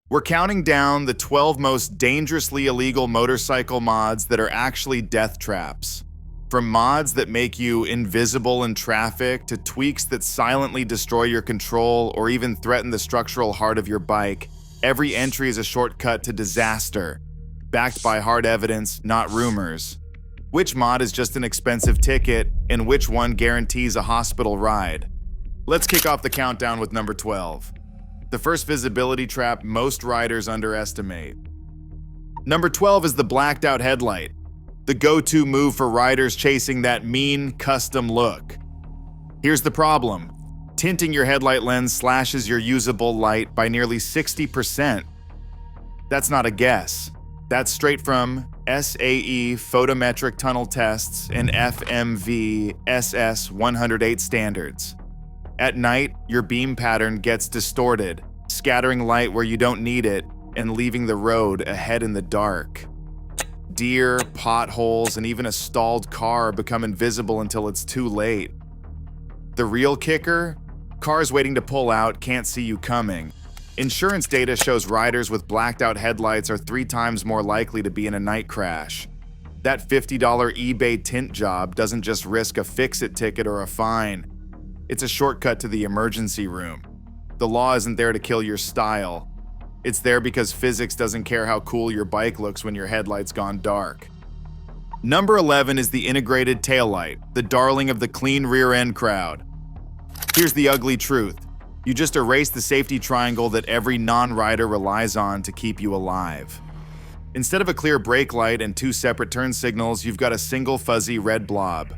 We're counting down the 12 most dangerously illegal motorcycle mods that are actually death traps. From mods that make you invisible in traffic to tweaks that silently destroy your control or even threaten the structural heart of your bike, every entry is a shortcut to disaster, backed by hard evidence, not rumors. Which mod is just an expensive ticket, and which one guarantees a hospital ride? Let's kick off the countdown with number 12. The first visibility trap most riders underestimate. Number 12 is the blacked out headlight, the go-to move for riders chasing that mean, custom look. Here's the problem. Tinting your headlight lens slashes your usable light by nearly 60%. That's not a guess. That's straight from SAE photometric tunnel tests and FMV SS 108 standards. At night, your beam pattern gets distorted, scattering light where you don't need it and leaving the road ahead in the dark. Deer, potholes, and even a stalled car become invisible until it's too late. The real kicker? Cars waiting to pull out can't see you coming. Insurance data shows riders with blacked out headlights are 3 times more likely to be in a night crash. That $50 eBay tint job doesn't just risk a fix-it ticket or a fine. It's a shortcut to the emergency room. The law isn't there to kill your style. It's there because physics doesn't care how cool your bike looks when your headlight's gone dark. Number 11 is the integrated taillight, the darling of the clean rear end crowd. Here's the ugly truth. You just erased the safety triangle that every non-rider relies on to keep you alive. Instead of a clear brake light and 2 separate turn signals, you've got a single fuzzy red blob.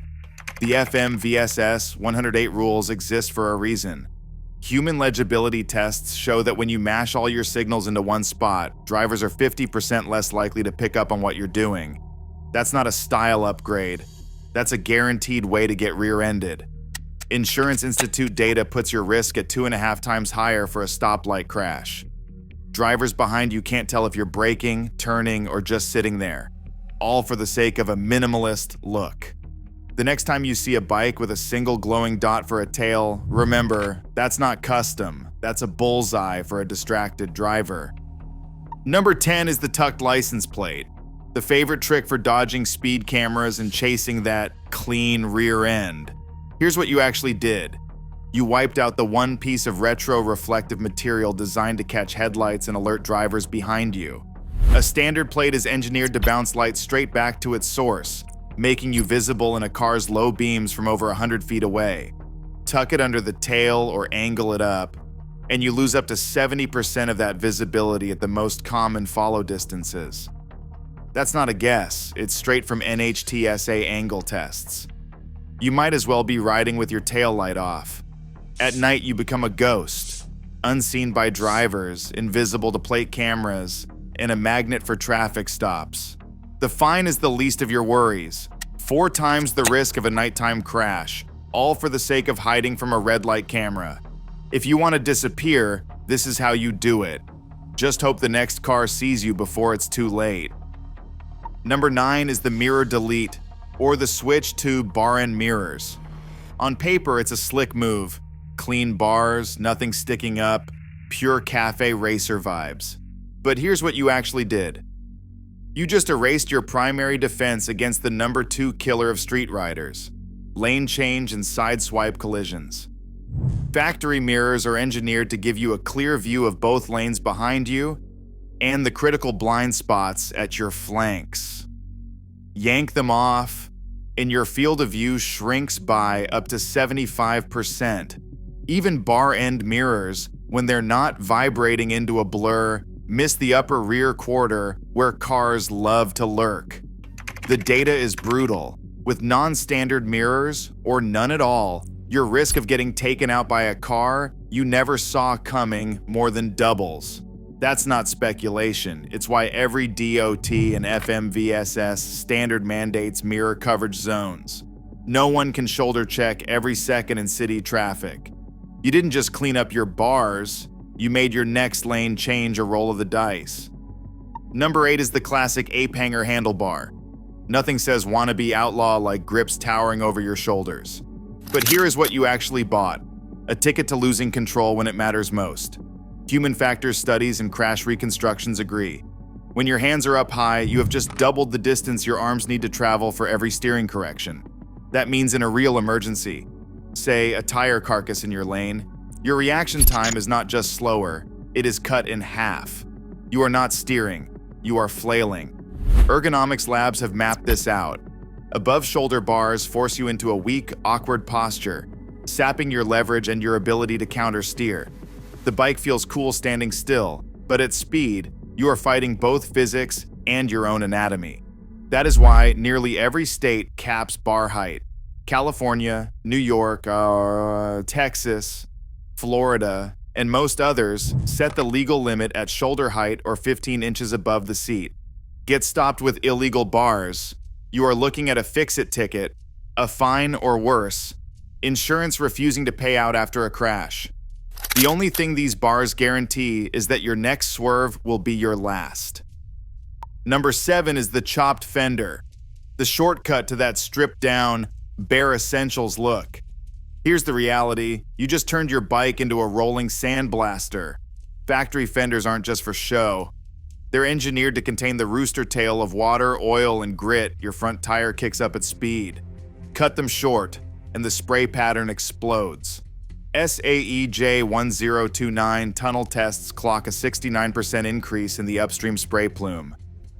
The FMVSS 108 rules exist for a reason. Human legibility tests show that when you mash all your signals into one spot, drivers are 50% less likely to pick up on what you're doing. That's not a style upgrade. That's a guaranteed way to get rear-ended. Insurance Institute data puts your risk at 2.5 times higher for a stoplight crash. Drivers behind you can't tell if you're braking, turning, or just sitting there, all for the sake of a minimalist look. The next time you see a bike with a single glowing dot for a tail, remember, that's not custom, that's a bullseye for a distracted driver. Number 10 is the tucked license plate, the favorite trick for dodging speed cameras and chasing that clean rear end. Here's what you actually did. You wiped out the one piece of retro reflective material designed to catch headlights and alert drivers behind you. A standard plate is engineered to bounce light straight back to its source, making you visible in a car's low beams from over 100 feet away. Tuck it under the tail or angle it up, and you lose up to 70% of that visibility at the most common follow distances. That's not a guess, it's straight from NHTSA angle tests. You might as well be riding with your tail light off. At night, you become a ghost, unseen by drivers, invisible to plate cameras, and a magnet for traffic stops. The fine is the least of your worries, 4 times the risk of a nighttime crash, all for the sake of hiding from a red light camera. If you want to disappear, this is how you do it. Just hope the next car sees you before it's too late. Number 9 is the mirror delete, or the switch to bar-end mirrors. On paper, it's a slick move. Clean bars, nothing sticking up, pure cafe racer vibes. But here's what you actually did. You just erased your primary defense against the number 2 killer of street riders: lane change and side swipe collisions. Factory mirrors are engineered to give you a clear view of both lanes behind you and the critical blind spots at your flanks. Yank them off, and your field of view shrinks by up to 75%. Even bar-end mirrors, when they're not vibrating into a blur, miss the upper rear quarter where cars love to lurk. The data is brutal. With non-standard mirrors, or none at all, your risk of getting taken out by a car you never saw coming more than doubles. That's not speculation. It's why every DOT and FMVSS standard mandates mirror coverage zones. No one can shoulder check every second in city traffic. You didn't just clean up your bars, you made your next lane change a roll of the dice. Number 8 is the classic ape hanger handlebar. Nothing says wannabe outlaw like grips towering over your shoulders. But here is what you actually bought: a ticket to losing control when it matters most. Human factors studies and crash reconstructions agree. When your hands are up high, you have just doubled the distance your arms need to travel for every steering correction. That means in a real emergency, say a tire carcass in your lane, your reaction time is not just slower, it is cut in half. You are not steering, you are flailing. Ergonomics labs have mapped this out. Above shoulder bars force you into a weak, awkward posture, sapping your leverage and your ability to counter steer. The bike feels cool standing still, but at speed, you are fighting both physics and your own anatomy. That is why nearly every state caps bar height. California, New York, Texas, Florida, and most others set the legal limit at shoulder height or 15 inches above the seat. Get stopped with illegal bars, you are looking at a fix-it ticket, a fine or worse, insurance refusing to pay out after a crash. The only thing these bars guarantee is that your next swerve will be your last. Number 7 is the chopped fender, the shortcut to that stripped-down, bare essentials look. Here's the reality, you just turned your bike into a rolling sandblaster. Factory fenders aren't just for show. They're engineered to contain the rooster tail of water, oil, and grit your front tire kicks up at speed. Cut them short, and the spray pattern explodes. SAEJ 1029 tunnel tests clock a 69% increase in the upstream spray plume.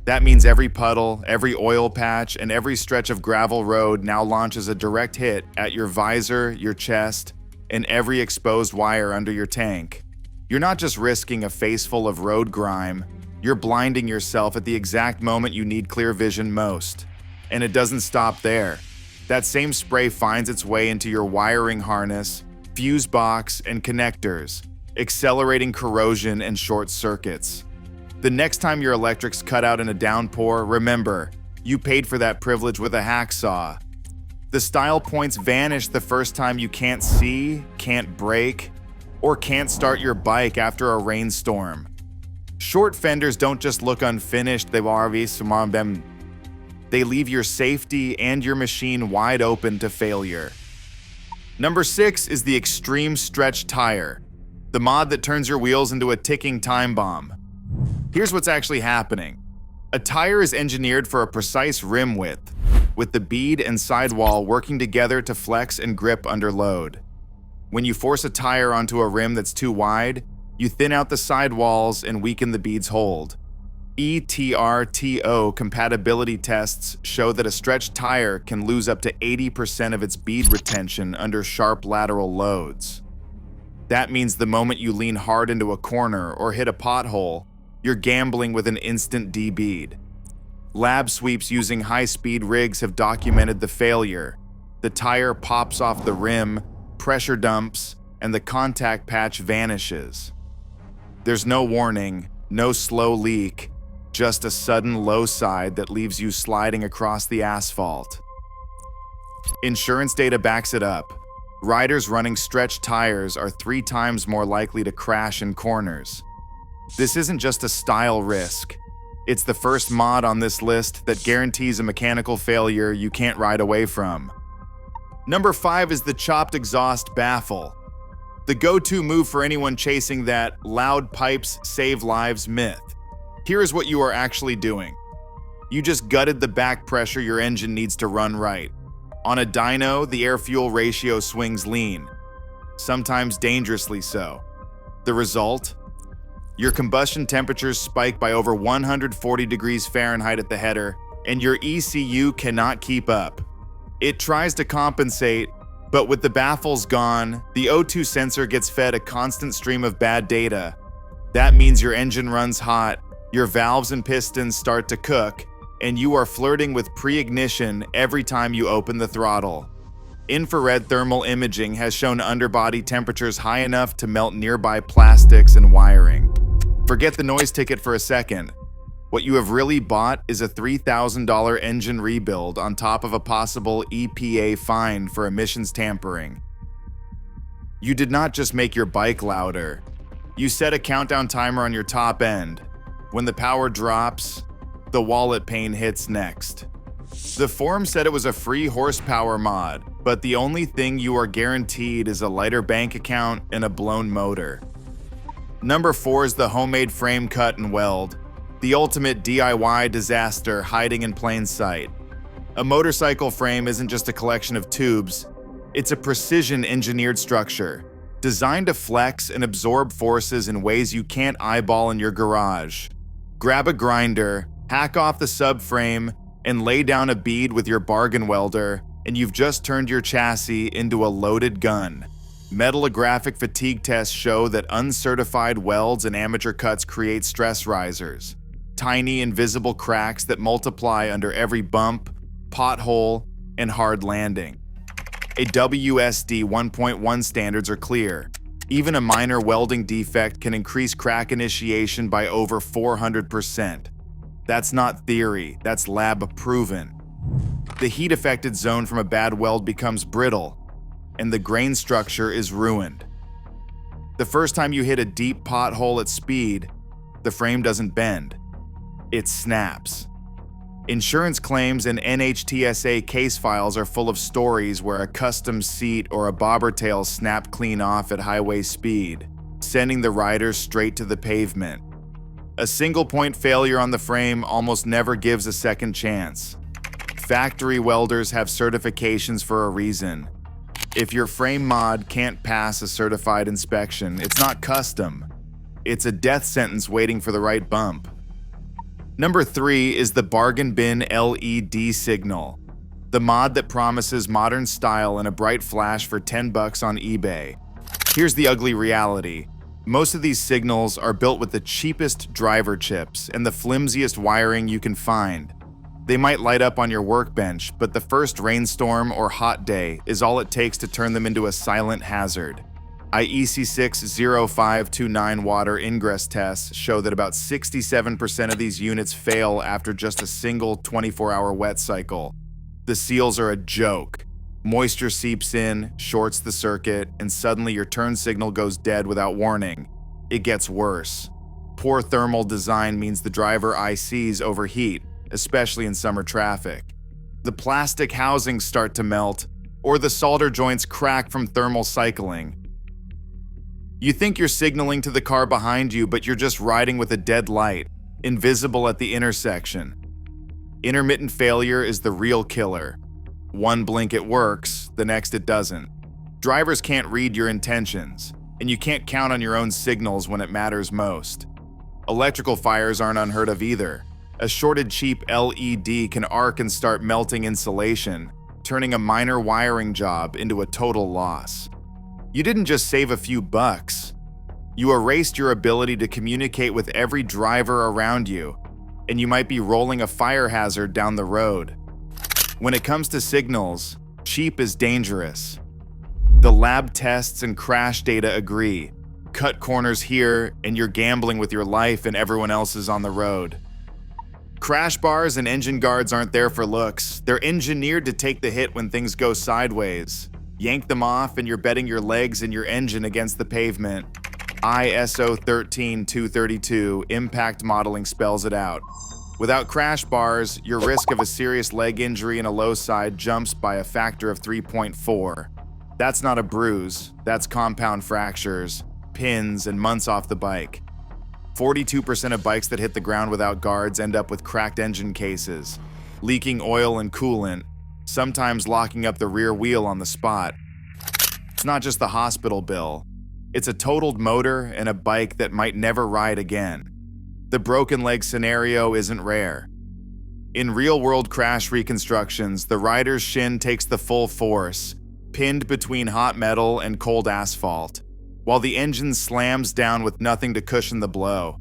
That means every puddle, every oil patch, and every stretch of gravel road now launches a direct hit at your visor, your chest, and every exposed wire under your tank. You're not just risking a face full of road grime, you're blinding yourself at the exact moment you need clear vision most. And it doesn't stop there. That same spray finds its way into your wiring harness, fuse box, and connectors, accelerating corrosion and short circuits. The next time your electric's cut out in a downpour, remember, you paid for that privilege with a hacksaw. The style points vanish the first time you can't see, can't brake, or can't start your bike after a rainstorm. Short fenders don't just look unfinished, they leave your safety and your machine wide open to failure. Number 6 is the extreme stretch tire, the mod that turns your wheels into a ticking time bomb. Here's what's actually happening. A tire is engineered for a precise rim width, with the bead and sidewall working together to flex and grip under load. When you force a tire onto a rim that's too wide, you thin out the sidewalls and weaken the bead's hold. ETRTO compatibility tests show that a stretched tire can lose up to 80% of its bead retention under sharp lateral loads. That means the moment you lean hard into a corner or hit a pothole, you're gambling with an instant debead. Lab sweeps using high-speed rigs have documented the failure. The tire pops off the rim, pressure dumps, and the contact patch vanishes. There's no warning, no slow leak, just a sudden low side that leaves you sliding across the asphalt. Insurance data backs it up. Riders running stretched tires are 3 times more likely to crash in corners. This isn't just a style risk. It's the first mod on this list that guarantees a mechanical failure you can't ride away from. Number 5 is the chopped exhaust baffle. The go-to move for anyone chasing that loud pipes save lives myth. Here is what you are actually doing. You just gutted the back pressure your engine needs to run right. On a dyno, the air-fuel ratio swings lean, sometimes dangerously so. The result? Your combustion temperatures spike by over 140 degrees Fahrenheit at the header, and your ECU cannot keep up. It tries to compensate, but with the baffles gone, the O2 sensor gets fed a constant stream of bad data. That means your engine runs hot, your valves and pistons start to cook, and you are flirting with pre-ignition every time you open the throttle. Infrared thermal imaging has shown underbody temperatures high enough to melt nearby plastics and wiring. Forget the noise ticket for a second. What you have really bought is a $3,000 engine rebuild on top of a possible EPA fine for emissions tampering. You did not just make your bike louder. You set a countdown timer on your top end. When the power drops, the wallet pain hits next. The forum said it was a free horsepower mod, but the only thing you are guaranteed is a lighter bank account and a blown motor. Number 4 is the homemade frame cut and weld, the ultimate DIY disaster hiding in plain sight. A motorcycle frame isn't just a collection of tubes, it's a precision-engineered structure, designed to flex and absorb forces in ways you can't eyeball in your garage. Grab a grinder, hack off the subframe, and lay down a bead with your bargain welder, and you've just turned your chassis into a loaded gun. Metallographic fatigue tests show that uncertified welds and amateur cuts create stress risers, tiny invisible cracks that multiply under every bump, pothole, and hard landing. A WSD 1.1 standards are clear. Even a minor welding defect can increase crack initiation by over 400%. That's not theory, that's lab proven. The heat-affected zone from a bad weld becomes brittle, and the grain structure is ruined. The first time you hit a deep pothole at speed, the frame doesn't bend, it snaps. Insurance claims and NHTSA case files are full of stories where a custom seat or a bobber tail snapped clean off at highway speed, sending the rider straight to the pavement. A single-point failure on the frame almost never gives a second chance. Factory welders have certifications for a reason. If your frame mod can't pass a certified inspection, it's not custom. It's a death sentence waiting for the right bump. Number 3 is the bargain bin LED signal, the mod that promises modern style and a bright flash for $10 on eBay. Here's the ugly reality. Most of these signals are built with the cheapest driver chips and the flimsiest wiring you can find. They might light up on your workbench, but the first rainstorm or hot day is all it takes to turn them into a silent hazard. IEC 60529 water ingress tests show that about 67% of these units fail after just a single 24-hour wet cycle. The seals are a joke. Moisture seeps in, shorts the circuit, and suddenly your turn signal goes dead without warning. It gets worse. Poor thermal design means the driver ICs overheat, especially in summer traffic. The plastic housings start to melt, or the solder joints crack from thermal cycling. You think you're signaling to the car behind you, but you're just riding with a dead light, invisible at the intersection. Intermittent failure is the real killer. One blink it works, the next it doesn't. Drivers can't read your intentions, and you can't count on your own signals when it matters most. Electrical fires aren't unheard of either. A shorted cheap LED can arc and start melting insulation, turning a minor wiring job into a total loss. You didn't just save a few bucks. You erased your ability to communicate with every driver around you, and you might be rolling a fire hazard down the road. When it comes to signals, cheap is dangerous. The lab tests and crash data agree. Cut corners here, and you're gambling with your life and everyone else's on the road. Crash bars and engine guards aren't there for looks. They're engineered to take the hit when things go sideways. Yank them off and you're betting your legs and your engine against the pavement. ISO 13232 impact modeling spells it out. Without crash bars, your risk of a serious leg injury in a low side jumps by a factor of 3.4. That's not a bruise, that's compound fractures, pins, and months off the bike. 42% of bikes that hit the ground without guards end up with cracked engine cases, leaking oil and coolant, sometimes locking up the rear wheel on the spot. It's not just the hospital bill. It's a totaled motor and a bike that might never ride again. The broken leg scenario isn't rare. In real-world crash reconstructions, the rider's shin takes the full force, pinned between hot metal and cold asphalt, while the engine slams down with nothing to cushion the blow.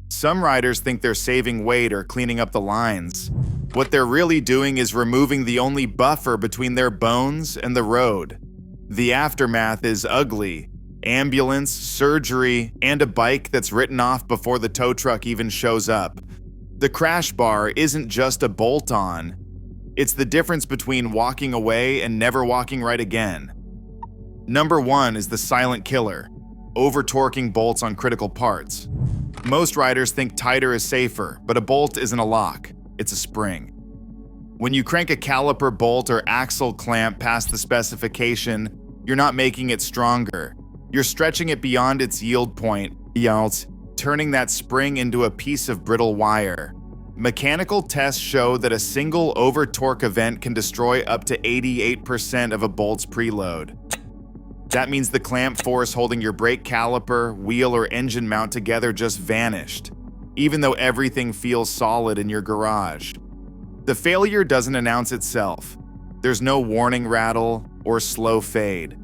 Some riders think they're saving weight or cleaning up the lines. What they're really doing is removing the only buffer between their bones and the road. The aftermath is ugly. Ambulance, surgery, and a bike that's written off before the tow truck even shows up. The crash bar isn't just a bolt-on. It's the difference between walking away and never walking right again. Number 1 is the silent killer, over-torquing bolts on critical parts. Most riders think tighter is safer, but a bolt isn't a lock, it's a spring. When you crank a caliper bolt or axle clamp past the specification, you're not making it stronger. You're stretching it beyond its yield point, Yalt, turning that spring into a piece of brittle wire. Mechanical tests show that a single over-torque event can destroy up to 88% of a bolt's preload. That means the clamp force holding your brake caliper, wheel, or engine mount together just vanished, even though everything feels solid in your garage. The failure doesn't announce itself. There's no warning rattle or slow fade.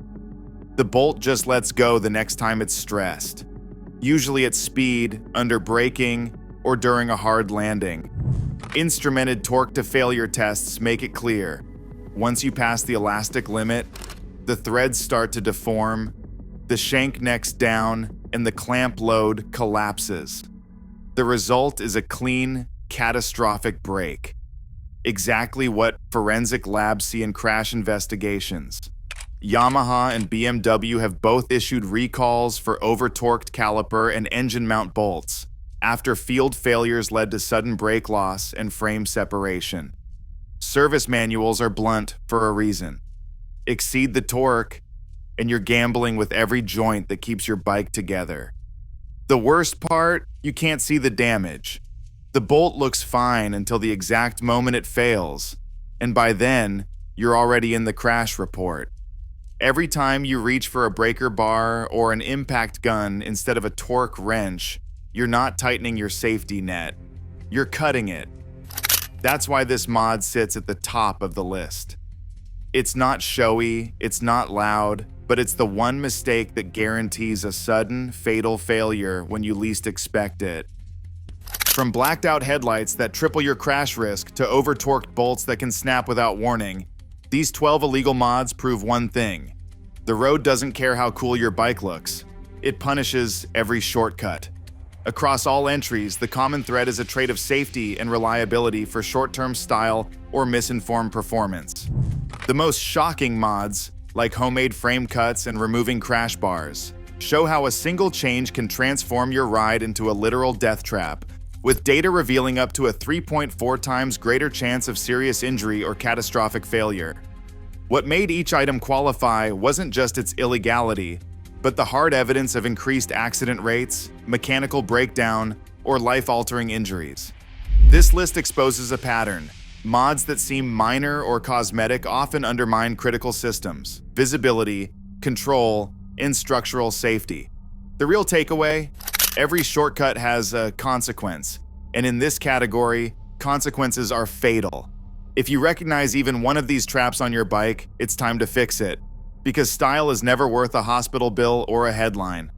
The bolt just lets go the next time it's stressed, usually at speed, under braking, or during a hard landing. Instrumented torque-to-failure tests make it clear. Once you pass the elastic limit, the threads start to deform, the shank necks down, and the clamp load collapses. The result is a clean, catastrophic break. Exactly what forensic labs see in crash investigations. Yamaha and BMW have both issued recalls for over-torqued caliper and engine mount bolts after field failures led to sudden brake loss and frame separation. Service manuals are blunt for a reason. Exceed the torque, and you're gambling with every joint that keeps your bike together. The worst part, you can't see the damage. The bolt looks fine until the exact moment it fails, and by then, you're already in the crash report. Every time you reach for a breaker bar or an impact gun instead of a torque wrench, you're not tightening your safety net. You're cutting it. That's why this mod sits at the top of the list. It's not showy, it's not loud, but it's the one mistake that guarantees a sudden, fatal failure when you least expect it. From blacked-out headlights that triple your crash risk to over-torqued bolts that can snap without warning, these 12 illegal mods prove one thing. The road doesn't care how cool your bike looks. It punishes every shortcut. Across all entries, the common thread is a trait of safety and reliability for short-term style or misinformed performance. The most shocking mods, like homemade frame cuts and removing crash bars, show how a single change can transform your ride into a literal death trap, with data revealing up to a 3.4 times greater chance of serious injury or catastrophic failure. What made each item qualify wasn't just its illegality, but the hard evidence of increased accident rates, mechanical breakdown, or life-altering injuries. This list exposes a pattern. Mods that seem minor or cosmetic often undermine critical systems, visibility, control, and structural safety. The real takeaway? Every shortcut has a consequence, and in this category, consequences are fatal. If you recognize even one of these traps on your bike, it's time to fix it, because style is never worth a hospital bill or a headline.